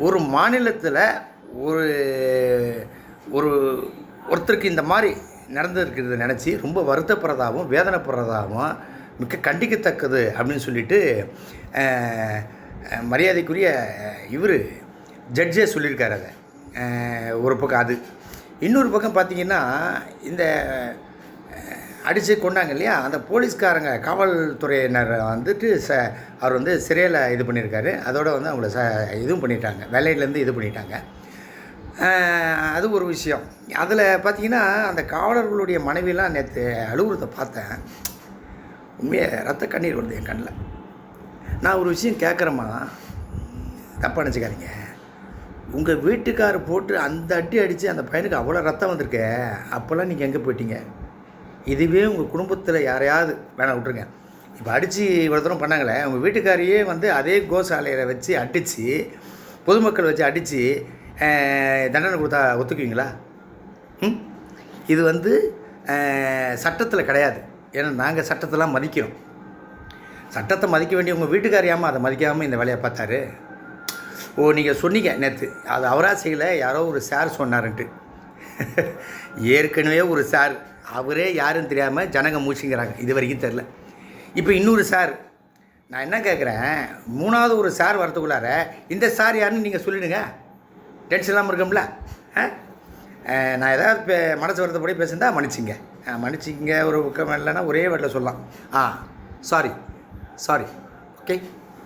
ஒரு மாநிலத்தில் ஒரு ஒரு ஒருத்தருக்கு இந்த மாதிரி நடந்திருக்கிறத நினச்சி ரொம்ப வருத்தப்படுறதாகவும் வேதனைப்படுறதாகவும் மிக கண்டிக்கத்தக்கது அப்படின்னு சொல்லிட்டு மரியாதைக்குரிய இவர் ஜட்ஜே சொல்லியிருக்காரு. அதை ஒரு பக்கம் அது. இன்னொரு பக்கம் பார்த்திங்கன்னா இந்த அடித்து கொண்டாங்க இல்லையா, அந்த போலீஸ்காரங்க காவல்துறையினர் வந்துட்டு அவர் வந்து சிறையில் இது பண்ணியிருக்காரு. அதோடு வந்து அவங்கள இதுவும் பண்ணிட்டாங்க, வேலையிலேருந்து இது பண்ணிட்டாங்க. அது ஒரு விஷயம். அதில் பார்த்திங்கன்னா அந்த காவலர்களுடைய மனைவியெல்லாம் நேற்று அலுவலகத்தை பார்த்தேன். உண்மையாக ரத்த கண்ணீர் வருது என் கண்ணில். நான் ஒரு விஷயம் கேட்குறேம்மா, தப்பாக நினச்சிக்காதீங்க. உங்கள் வீட்டுக்கார் போட்டு அந்த அடி அடித்து அந்த பையனுக்கு அவ்வளோ ரத்தம் வந்திருக்க, அப்போல்லாம் நீங்கள் எங்கே போயிட்டீங்க? இதுவே உங்கள் குடும்பத்தில் யாரையாவது வேணாம் விட்ருங்க, இப்போ அடித்து இவ்வளோ தூரம் பண்ணாங்களே, உங்கள் வீட்டுக்காரையே வந்து அதே கோசாலையில் வச்சு அடித்து பொதுமக்கள் வச்சு அடித்து தண்டனை கொடுத்தா ஒத்துக்குவீங்களா? இது வந்து சட்டத்தில் கிடையாது. ஏன்னா நாங்கள் சட்டத்தெல்லாம் மதிக்கிறோம். சட்டத்தை மதிக்க வேண்டிய உங்கள் வீட்டுக்காரியாமல் அதை மதிக்காமல் இந்த வேலையை பார்த்தாரு. நீங்கள் சொன்னீங்க நேற்று, அது அவராக செய்யலை, யாரோ ஒரு சார் சொன்னார்ன்ட்டு. ஏற்கனவே ஒரு சார், அவரே யாருன்னு தெரியாமல் ஜனங்க மூச்சுங்கிறாங்க, இது வரைக்கும் தெரில. இப்போ இன்னொரு சார். நான் என்ன கேட்குறேன், மூணாவது ஒரு சார் வரத்துக்குள்ளார இந்த சார் யாருன்னு நீங்கள் சொல்லிடுங்க, டென்ஷன் இல்லாமல் இருக்கோம்ல. நான் ஏதாவது மனசு வருத்தப்படி பேசுந்தா மன்னிச்சிங்க. ஒரு பக்கம் இல்லைன்னா ஒரே வேட்டில் சொல்லலாம், சாரி, ஓகே.